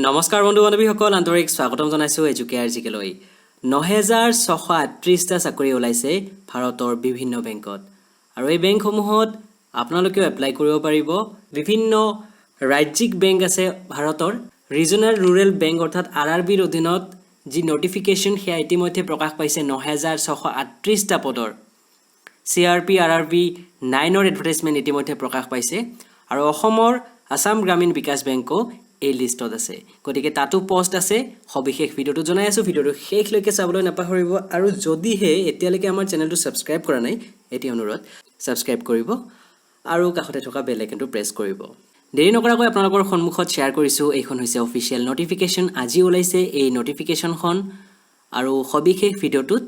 নমস্কাৰ বন্ধু বান্ধৱীসকল, আন্তৰিক স্বাগতম জনাইছোঁ এডুকেয়াৰজিকেলৈ। ৯,৬৩৮টা চাকৰি ওলাইছে ভাৰতৰ বিভিন্ন বেংকত, আৰু এই বেংকসমূহত আপোনালোকেও এপ্লাই কৰিব পাৰিব। বিভিন্ন ৰাজ্যিক বেংক আছে ভাৰতৰ, ৰিজনেল ৰুৰেল বেংক অৰ্থাৎ RRBৰ অধীনত যি নটিফিকেশ্যন সেয়া ইতিমধ্যে প্ৰকাশ পাইছে ৯,৬৩৮টা পদৰ। CRP RRB 9ৰ এডভাৰটাইজমেণ্ট ইতিমধ্যে প্ৰকাশ পাইছে, আৰু অসমৰ আসাম গ্ৰামীণ বিকাশ বেংকো এই লিষ্টত আছে। গতিকে তাতো পোষ্ট আছে, সবিশেষ ভিডিঅ'টো জনাই আছোঁ। ভিডিঅ'টো শেষলৈকে চাবলৈ নাপাহৰিব, আৰু যদিহে এতিয়ালৈকে আমাৰ চেনেলটো ছাবস্ক্ৰাইব কৰা নাই, এটি অনুৰোধ ছাবস্ক্ৰাইব কৰিব আৰু কাষতে থকা বেল আইকনটো প্ৰেছ কৰিব। দেৰি নকৰাকৈ আপোনালোকৰ সন্মুখত শ্বেয়াৰ কৰিছোঁ, এইখন হৈছে অফিচিয়েল নটিফিকেশ্যন। আজি ওলাইছে এই নটিফিকেশ্যনখন, আৰু সবিশেষ ভিডিঅ'টোত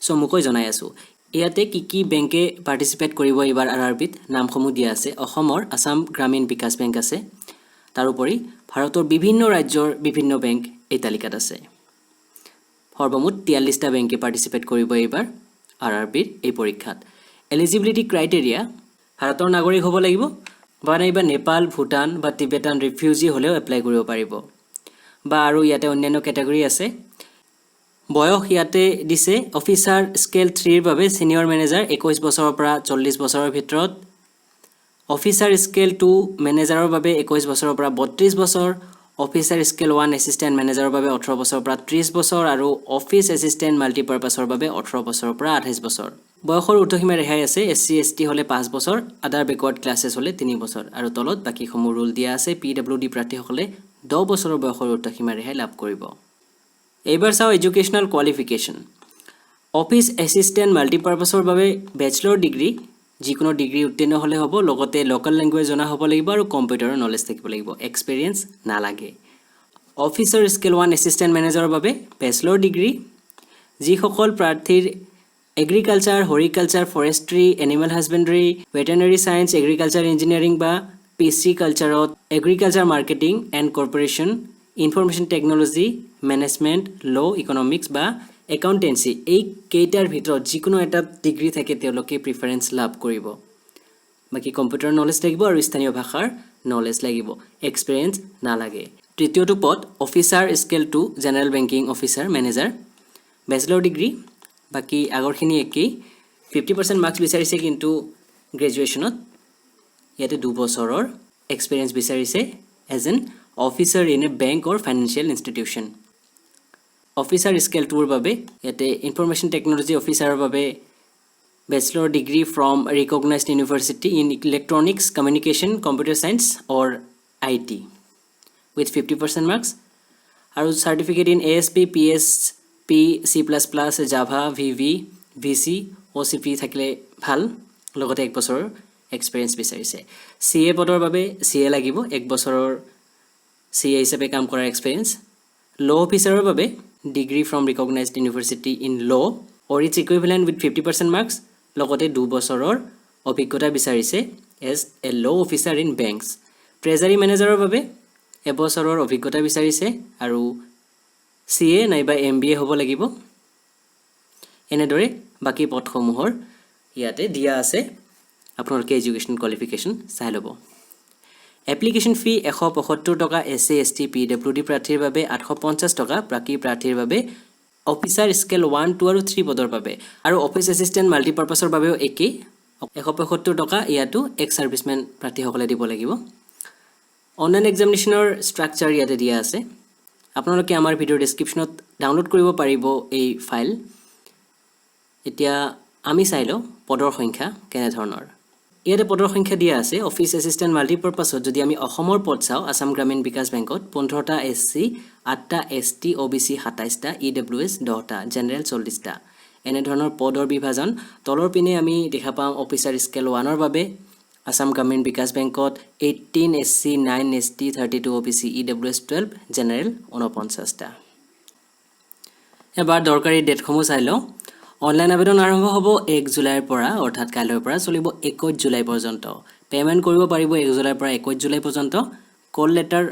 চমুকৈ জনাই আছোঁ। ইয়াতে কি বেংকে পাৰ্টিচিপেট কৰিব এইবাৰ RRBত নামসমূহ দিয়া আছে। অসমৰ আসাম গ্ৰামীণ বিকাশ বেংক আছে, তাৰোপৰি ভাৰতৰ বিভিন্ন ৰাজ্যৰ বিভিন্ন বেংক এই তালিকাত আছে। সৰ্বমুঠ 43টা বেংকে পাৰ্টিচিপেট কৰিব এইবাৰ RRBৰ এই পৰীক্ষাত। এলিজিবিলিটি ক্ৰাইটেৰিয়া: ভাৰতৰ নাগৰিক হ'ব লাগিব, বা নাইবা নেপাল, ভূটান বা টিবেটান ৰিফিউজি হ'লেও এপ্লাই কৰিব পাৰিব, বা আৰু ইয়াতে অন্যান্য কেটেগৰী আছে। বয়স ইয়াতে দিছে অফিচাৰ স্কেল 3ৰ বাবে ছিনিয়ৰ মেনেজাৰ 21 বছৰৰ পৰা 40 বছৰৰ ভিতৰত, অফিচাৰ স্কেল 2 মেনেজাৰৰ বাবে 21 বছৰৰ পৰা 32 বছৰ, অফিচাৰ স্কেল 1 এছিষ্টেণ্ট মেনেজাৰৰ বাবে 18 বছৰৰ পৰা 30 বছৰ, আৰু অফিচ এছিষ্টেণ্ট মাল্টিপাৰ্পাছৰ বাবে 18 বছৰৰ পৰা 28 বছৰ। বয়সৰ ঊৰ্ধসীমা ৰেহাই আছে। SC ST হ'লে 5 বছৰ, আদাৰ বেকৱাৰ্ড ক্লাছেছ হ'লে 3 বছৰ, আৰু তলত বাকীসমূহ ৰুল দিয়া আছে। PWD প্ৰাৰ্থীসকলে 10 বছৰৰ বয়সৰ ঊৰ্ধসীমা ৰেহাই লাভ কৰিব। এইবাৰ চাওঁ এডুকেশ্যনেল কোৱালিফিকেশ্যন। অফিচ এছিষ্টেণ্ট মাল্টিপাৰ্পাছৰ বাবে বেচেলৰ ডিগ্ৰী, যিকোনো ডিগ্ৰী উত্তীৰ্ণ হ'লে হ'ব, লগতে লোকেল লেংগুৱেজ জনা হ'ব লাগিব আৰু কম্পিউটাৰৰ নলেজ থাকিব লাগিব। এক্সপিৰিয়েঞ্চ নালাগে। অফিচাৰ স্কেল 1 এছিষ্টেণ্ট মেনেজাৰৰ বাবে বেচেলৰ ডিগ্ৰী। যিসকল প্ৰাৰ্থীৰ agriculture, horticulture, forestry, animal husbandry, veterinary science, agriculture engineering বা PC কালচাৰত agriculture marketing and corporation, information technology, management, law', economics বা একাউণ্টেঞ্চি, এই কেইটাৰ ভিতৰত যিকোনো এটা ডিগ্ৰী থাকে তেওঁলোকে প্ৰিফাৰেঞ্চ লাভ কৰিব। বাকী কম্পিউটাৰ নলেজ লাগিব আৰু স্থানীয় ভাষাৰ নলেজ লাগিব। এক্সপিৰিয়েঞ্চ নালাগে। তৃতীয়টো পদ officer scale 2 general banking officer manager, bachelor degree. বাকী আগৰখিনি একেই। 50% মাৰ্কছ বিচাৰিছে, কিন্তু গ্ৰেজুৱেশ্যনত ইয়াতে 2 বছৰৰ এক্সপিৰিয়েঞ্চ বিচাৰিছে as an officer in a bank or financial institution. Officer scale 2ৰ বাবে ইয়াতে ইনফৰমেশ্যন টেকন'লজি অফিচাৰৰ বাবে bachelor degree from recognised university in electronics communication, computer science or IT with 50% marks, আৰু certificate in ASP, PSP, C++, Java, VV, VC, OCP থাকিলে ভাল, লগতে 1 বছৰৰ এক্সপিৰিয়েঞ্চ বিচাৰিছে। CA পদৰ বাবে CA লাগিব, 1 বছৰৰ CA হিচাপে কাম কৰাৰ এক্সপিৰিয়েঞ্চ। ল' অফিচাৰৰ বাবে degree from recognised university in law' or its equivalent with 50% marks, লগতে 2 বছৰৰ অভিজ্ঞতা বিচাৰিছে এজ এ ল' অফিচাৰ ইন বেংকছ। ট্ৰেজাৰী মেনেজাৰৰ বাবে 1 বছৰৰ অভিজ্ঞতা বিচাৰিছে, আৰু CA নাইবা MBA হ'ব লাগিব। এনেদৰে বাকী পদসমূহৰ ইয়াতে দিয়া আছে। আপোনালোকে এডুকেশ্যন কোৱালিফিকেশ্যন চাই ল'ব। এপ্লিকেশ্যন ফি 175 টকা SC ST PWD প্ৰাৰ্থীৰ বাবে, 850 টকা বাকী প্ৰাৰ্থীৰ বাবে অফিচাৰ স্কেল 1, 2 আৰু 3 পদৰ বাবে, আৰু অফিচ এছিষ্টেণ্ট মাল্টিপাৰ্পাছৰ বাবেও একেই। 175 টকা ইয়াতো এক্স ছাৰ্ভিচমেন প্ৰাৰ্থীসকলে দিব লাগিব। অনলাইন এক্সামিনেশ্যনৰ ষ্ট্ৰাকচাৰ ইয়াতে দিয়া আছে। আপোনালোকে আমাৰ ভিডিঅ'ৰ ডেছক্ৰিপশ্যনত ডাউনলোড কৰিব পাৰিব এই ফাইল। এতিয়া আমি চাই লওঁ পদৰ সংখ্যা কেনেধৰণৰ। ইয়াতে পদৰ সংখ্যা দিয়া আছে। অফিচ এছিষ্টেণ্ট মাল্টিপাৰ্পাছত যদি আমি অসমৰ পদ চাওঁ, আসাম গ্ৰামীণ বিকাশ বেংকত 15টা SC, 8টা ST, OBC 27টা, EWS 10টা, জেনেৰেল 40টা। এনেধৰণৰ পদৰ বিভাজন। তলৰ পিনে আমি দেখা পাম অফিচাৰ স্কেল 1ৰ বাবে আসাম গ্ৰামীণ বিকাশ বেংকত 18 SC, 9 ST, 32 OBC, EWS 12, general 49টা। এবাৰ দৰকাৰী ডেটসমূহ চাই লওঁ। অনলাইন আবেদন আৰম্ভ হ'ব 1 জুলাইৰ পৰা, অৰ্থাৎ কাইলৈৰ পৰা চলিব 21 জুলাই পৰ্যন্ত। পে'মেণ্ট কৰিব পাৰিব 1 জুলাইৰ পৰা 21 জুলাই পৰ্যন্ত। কল লেটাৰ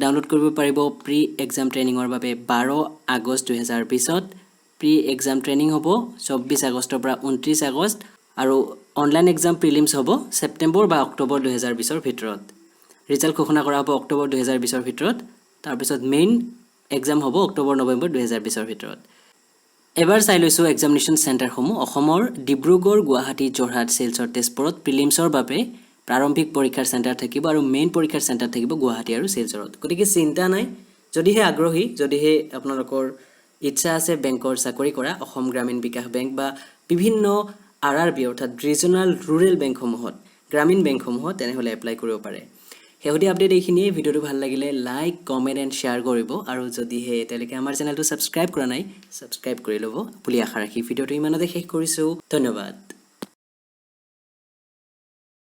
ডাউনলোড কৰিব পাৰিব প্ৰি এক্সাম ট্ৰেইনিঙৰ বাবে 12 আগষ্ট 2020ত। প্ৰি এক্সাম ট্ৰেইনিং হ'ব 24 আগষ্টৰ পৰা 29 আগষ্ট, আৰু অনলাইন এক্সাম প্ৰিলিমছ হ'ব ছেপ্টেম্বৰ বা অক্টোবৰ 2020ৰ ভিতৰত। ৰিজাল্ট ঘোষণা কৰা হ'ব অক্টোবৰ 2020ৰ ভিতৰত। তাৰপিছত মেইন এক্সাম হ'ব অক্টোবৰ নৱেম্বৰ 2020 ভিতৰত এবাৰ চাই লৈছোঁ এক্সামিনেশ্যন চেণ্টাৰসমূহ অসমৰ ডিব্ৰুগড় গুৱাহাটী যোৰহাট শিলচৰ তেজপুৰত প্ৰিলিমছৰ বাবে প্ৰাৰম্ভিক পৰীক্ষাৰ চেণ্টাৰ থাকিব আৰু মেইন পৰীক্ষাৰ চেণ্টাৰ থাকিব গুৱাহাটী আৰু শিলচৰত গতিকে চিন্তা নাই যদিহে আগ্ৰহী যদিহে আপোনালোকৰ ইচ্ছা আছে বেংকৰ চাকৰি কৰা অসম গ্ৰামীণ বিকাশ বেংক বা বিভিন্ন RRB অৰ্থাৎ ৰিজনাল ৰুৰেল বেংকসমূহত গ্ৰামীণ বেংকসমূহত তেনেহ'লে এপ্লাই কৰিব পাৰে শেহতীয়া আপডেট এইখিনিয়ে ভিডিঅ'টো ভাল লাগিলে লাইক কমেণ্ট এণ্ড শ্বেয়াৰ কৰিব আৰু যদিহে এতিয়ালৈকে আমাৰ চেনেলটো ছাবস্ক্ৰাইব কৰা নাই ছাবস্ক্ৰাইব কৰি ল'ব বুলি আশা ৰাখি ভিডিঅ'টো ইমানতে শেষ কৰিছোঁ ধন্যবাদ